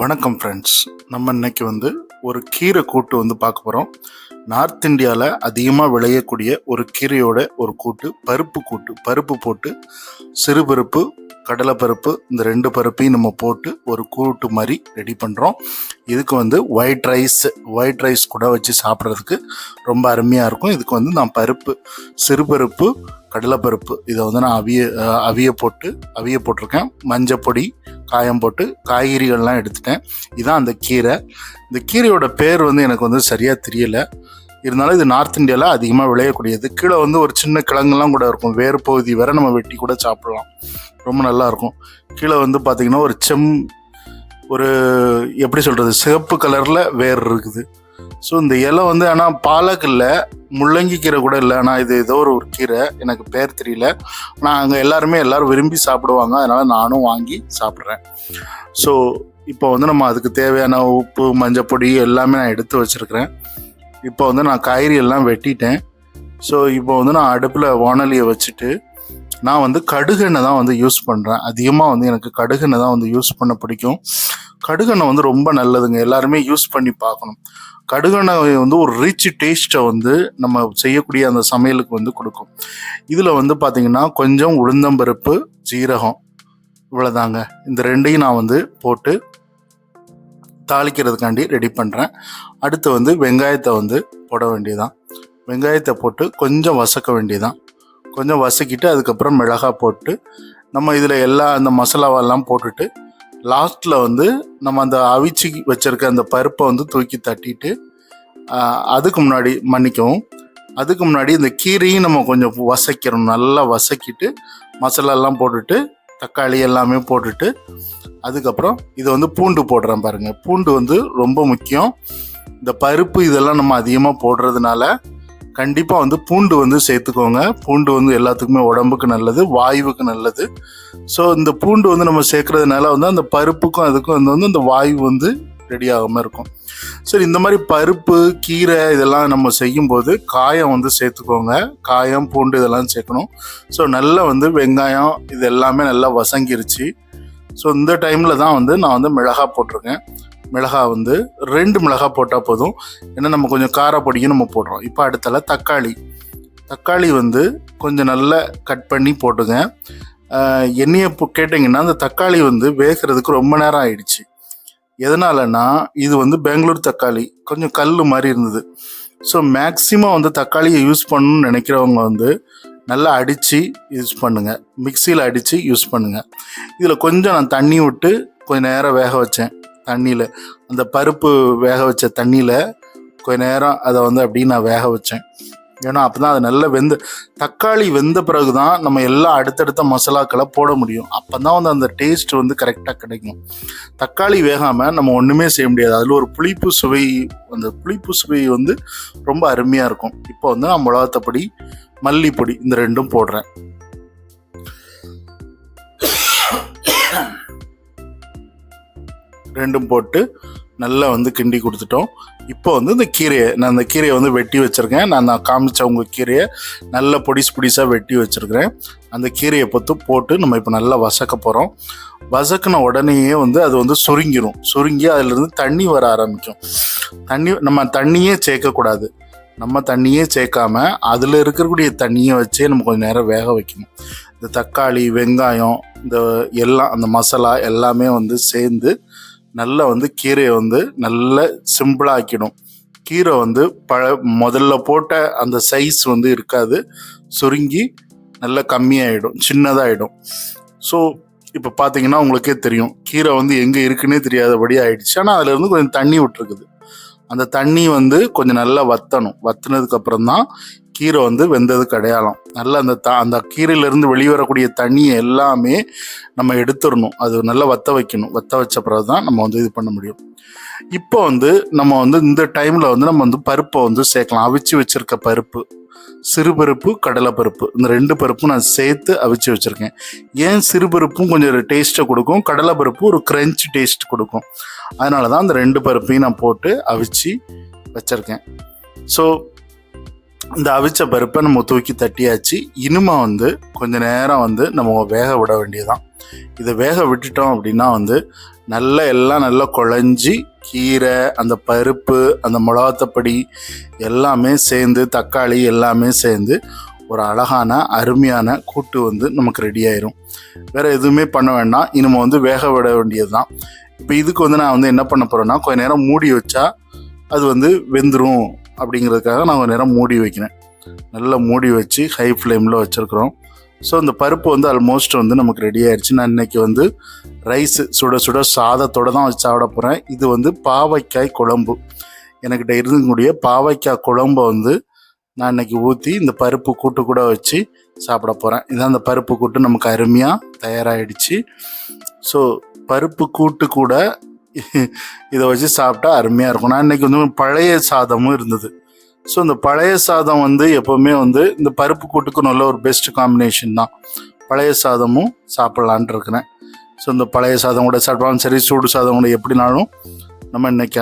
வணக்கம் ஃப்ரெண்ட்ஸ். நம்ம இன்னைக்கு ஒரு கீரை கூட்டு பார்க்க போகிறோம். நார்த் இந்தியாவில் அதிகமாக விளையக்கூடிய ஒரு கீரையோட ஒரு கூட்டு, பருப்பு கூட்டு. பருப்பு போட்டு சிறுபருப்பு, கடலைப்பருப்பு, இந்த ரெண்டு பருப்பையும் நம்ம போட்டு ஒரு கூட்டு மாதிரி ரெடி பண்ணுறோம். இதுக்கு ஒயிட் ரைஸ் கூட வச்சு சாப்பிட்றதுக்கு ரொம்ப அருமையாக இருக்கும். இதுக்கு நான் பருப்பு, சிறுபருப்பு, கடலைப்பருப்பு இதை நான் அவிய போட்டிருக்கேன். மஞ்சள் பொடி, காயம் போட்டு காய்கறிகள்லாம் எடுத்துட்டேன். இதுதான் அந்த கீரை. இந்த கீரையோட பேர் எனக்கு சரியாக தெரியலை. இருந்தாலும் இது நார்த் இந்தியாவில் அதிகமாக விளையக்கூடியது. கீழே ஒரு சின்ன கிழங்குலாம் கூட இருக்கும். வேறு பகுதி வேற நம்ம வெட்டி கூட சாப்பிடலாம். ரொம்ப நல்லாயிருக்கும். கீழே பார்த்திங்கன்னா ஒரு எப்படி சொல்கிறது, சிவப்பு கலரில் வேர் இருக்குது. ஸோ இந்த இலை ஆனால் பாலக் இல்லை, முள்ளங்கி கீரை கூட இல்லை. ஆனால் இது ஏதோ ஒரு கீரை, எனக்கு பேர் தெரியல. ஆனால் அங்கே எல்லாரும் விரும்பி சாப்பிடுவாங்க. அதனால் நானும் வாங்கி சாப்பிட்றேன். ஸோ இப்போ நம்ம அதுக்கு தேவையான உப்பு, மஞ்சள் பொடி எல்லாமே நான் எடுத்து வச்சுருக்கிறேன். இப்போ நான் காய்கறி எல்லாம் வெட்டிட்டேன். ஸோ இப்போ நான் அடுப்பில் வாணலியை வச்சுட்டு நான் கடுகெண்ணெய் தான் யூஸ் பண்ணுறேன். அதிகமாக எனக்கு கடுகெண்ணெய் தான் யூஸ் பண்ண பிடிக்கும். கடுகெண்ணெய் ரொம்ப நல்லதுங்க. எல்லாருமே யூஸ் பண்ணி பார்க்கணும். கடுகெண்ணெய் ஒரு ரிச் டேஸ்ட்டை நம்ம செய்யக்கூடிய அந்த சமையலுக்கு கொடுக்கும். இதில் பார்த்தீங்கன்னா கொஞ்சம் உளுந்தம்பருப்பு, ஜீரகம், இவ்வளோதாங்க. இந்த ரெண்டையும் நான் போட்டு தாளிக்கிறதுக்காண்டி ரெடி பண்ணுறேன். அடுத்து வெங்காயத்தை போட வேண்டியதான். வெங்காயத்தை போட்டு கொஞ்சம் வசக்க வேண்டியதான். கொஞ்சம் வசக்கிட்டு அதுக்கப்புறம் மிளகாய் போட்டு நம்ம இதில் அந்த மசாலாவெல்லாம் போட்டுட்டு லாஸ்ட்டில் நம்ம அந்த அவிச்சு வச்சுருக்க அந்த பருப்பை தூக்கி தட்டிட்டு அதுக்கு முன்னாடி இந்த கீரையும் நம்ம கொஞ்சம் வசக்கிறோம். நல்லா வசக்கிட்டு மசாலாலாம் போட்டுட்டு தக்காளி எல்லாமே போட்டுட்டு அதுக்கப்புறம் இதை பூண்டு போடுறேன் பாருங்கள். பூண்டு ரொம்ப முக்கியம். இந்த பருப்பு இதெல்லாம் நம்ம அதிகமாக போடுறதுனால கண்டிப்பாக பூண்டு சேர்த்துக்கோங்க. பூண்டு எல்லாத்துக்குமே உடம்புக்கு நல்லது, வாயுவுக்கு நல்லது. ஸோ இந்த பூண்டு நம்ம சேர்க்கறதுனால அந்த பருப்புக்கும் அதுக்கும் அந்த வாயு ரெடி ஆகாமல் இருக்கும். சரி, இந்த மாதிரி பருப்பு, கீரை இதெல்லாம் நம்ம செய்யும்போது காயம் சேர்த்துக்கோங்க. காயம், பூண்டு இதெல்லாம் சேர்க்கணும். ஸோ நல்லா வெங்காயம் இது எல்லாமே நல்லா வசங்கிருச்சு. ஸோ இந்த டைமில் தான் நான் மிளகாய் போட்டிருக்கேன். மிளகாய் 2 மிளகாய் போட்டால் போதும். ஏன்னா நம்ம கொஞ்சம் காரப்பொடியும் நம்ம போடுறோம். இப்போ அடுத்தால தக்காளி கொஞ்சம் நல்லா கட் பண்ணி போட்டுங்க. என்னையை கேட்டிங்கன்னா அந்த தக்காளி வேகிறதுக்கு ரொம்ப நேரம் ஆயிடுச்சு. எதனாலன்னா இது பெங்களூர் தக்காளி, கொஞ்சம் கல் மாதிரி இருந்தது. ஸோ மேக்ஸிமம் தக்காளியை யூஸ் பண்ணணும்னு நினைக்கிறவங்க நல்லா அடித்து யூஸ் பண்ணுங்கள். மிக்சியில் அடித்து யூஸ் பண்ணுங்கள். இதில் கொஞ்சம் நான் தண்ணி விட்டு கொஞ்சம் நேரம் வேக வச்சேன். தண்ணியில் அந்த பருப்பு வேக வச்ச தண்ணியில் கொஞ்ச நேரம் அதை அப்படி நான் வேக வச்சேன். ஏன்னா அப்போ தான் அது நல்லா தக்காளி வெந்த பிறகு தான் நம்ம எல்லா அடுத்தடுத்த மசாலாக்களை போட முடியும். அப்போ தான் அந்த டேஸ்ட் கரெக்டாக கிடைக்கும். தக்காளி வேகாமல் நம்ம ஒன்றுமே செய்ய முடியாது. அதில் ஒரு புளிப்பு சுவை, அந்த புளிப்பு சுவை ரொம்ப அருமையாக இருக்கும். இப்போ நான் மிளகாத்தப்பொடி, மல்லிப்பொடி இந்த ரெண்டும் போடுறேன். ரெண்டும் போட்டு நல்லா கிண்டி கொடுத்துட்டோம். இப்போ இந்த கீரையை வெட்டி வச்சுருக்கேன். நான் காமிச்ச கீரையை நல்லா பொடிசாக வெட்டி வச்சுருக்கிறேன். அந்த கீரையை போட்டு நம்ம இப்போ நல்லா வசக்க போகிறோம். வசக்கின உடனேயே அது சுருங்கி அதிலிருந்து தண்ணி வர ஆரம்பிக்கும். நம்ம தண்ணியே சேர்க்கக்கூடாது. நம்ம தண்ணியே சேர்க்காம அதில் இருக்கக்கூடிய தண்ணியை வச்சே நம்ம கொஞ்சம் நேரம் வேக வைக்கணும். இந்த தக்காளி, வெங்காயம், இந்த எல்லாம் அந்த மசாலா எல்லாமே சேர்ந்து நல்லா கீரையை நல்லா சிம்பிளாக்கிடும். கீரை முதல்ல போட்ட அந்த சைஸ் இருக்காது, சுருங்கி நல்லா கம்மியாகிடும், சின்னதாகிடும். ஸோ இப்போ பார்த்தீங்கன்னா உங்களுக்கே தெரியும், கீரை எங்கே இருக்குன்னே தெரியாதபடி ஆயிடுச்சு. ஆனால் அதுலேருந்து கொஞ்சம் தண்ணி விட்டுருக்குது. அந்த தண்ணி கொஞ்சம் நல்லா வற்றினதுக்கப்புறம் தான் கீரை வெந்ததுக்கு அடையாளம். நல்லா அந்த கீரையிலேருந்து வெளிவரக்கூடிய தண்ணியை எல்லாமே நம்ம எடுத்துடணும். அது நல்லா வற்ற வைக்கணும். வற்ற வச்ச பிறகு தான் நம்ம இது பண்ண முடியும். இப்போ நம்ம இந்த டைமில் நம்ம பருப்பை சேர்க்கலாம். அவிச்சு வச்சுருக்க பருப்பு, சிறுபருப்பு, கடலைப்பருப்பு, இந்த 2 பருப்பும் நான் சேர்த்து அவிச்சு வச்சுருக்கேன். ஏன் சிறுபருப்பும் கொஞ்சம் டேஸ்ட்டை கொடுக்கும், கடலைப்பருப்பு ஒரு கிரன்ச் டேஸ்ட் கொடுக்கும். அதனால தான் அந்த 2 பருப்பையும் நான் போட்டு அவிச்சு வச்சுருக்கேன். ஸோ இந்த அவிச்ச பருப்பை நம்ம தூக்கி தட்டியாச்சு. இனிமே கொஞ்ச நேரம் நம்ம வேக விட வேண்டியதுதான். இதை வேக விட்டுட்டோம் அப்படின்னா எல்லாம் நல்லா குழஞ்சி கீரை, அந்த பருப்பு, அந்த மிளகாத்தப்படி எல்லாமே சேர்ந்து, தக்காளி எல்லாமே சேர்ந்து ஒரு அழகான அருமையான கூட்டு வந்து நமக்கு ரெடி ஆயிரும். வேறு எதுவுமே பண்ண வேண்டாம். இனிமே வந்து வேக விட வேண்டியது தான். இப்போ இதுக்கு வந்து நான் வந்து என்ன பண்ண போகிறேன்னா, கொஞ்சம் நேரம் மூடி வச்சா அது வந்து வெந்துடும் அப்படிங்கிறதுக்காக நான் கொஞ்சம் நேரம் மூடி வைக்கிறேன். நல்லா மூடி வச்சு ஹை ஃப்ளேமில் வச்சுருக்குறோம். ஸோ இந்த பருப்பு வந்து ஆல்மோஸ்ட் வந்து நமக்கு ரெடி ஆயிடுச்சு. நான் இன்றைக்கி வந்து ரைஸ் சுட சுட சாதத்தோடு தான் வச்சு சாப்பிட போகிறேன். இது வந்து பாவைக்காய் குழம்பு. என்கிட்ட இருக்கக்கூடிய பாவைக்காய் குழம்பை வந்து நான் இன்றைக்கி ஊற்றி இந்த பருப்பு கூட்டு கூட வச்சு சாப்பிட போகிறேன். இதான் அந்த பருப்பு கூட்டு நமக்கு அருமையாக தயாராகிடுச்சு. ஸோ பருப்பு கூட்டு கூட இதை வச்சு சாப்பிட்டா அருமையாக இருக்கும். நான் இன்றைக்கி வந்து பழைய சாதமும் இருந்தது. ஸோ இந்த பழைய சாதம் வந்து எப்போவுமே வந்து இந்த பருப்பு கூட்டுக்கு நல்ல ஒரு பெஸ்ட் காம்பினேஷன் தான். பழைய சாதமும் சாப்பிட்லான் இருக்கிறேன். ஸோ இந்த பழைய சாதம் கூட சாப்பிட்டாலும் சரி, சூடு சாதம் கூட எப்படினாலும் நம்ம இன்றைக்கி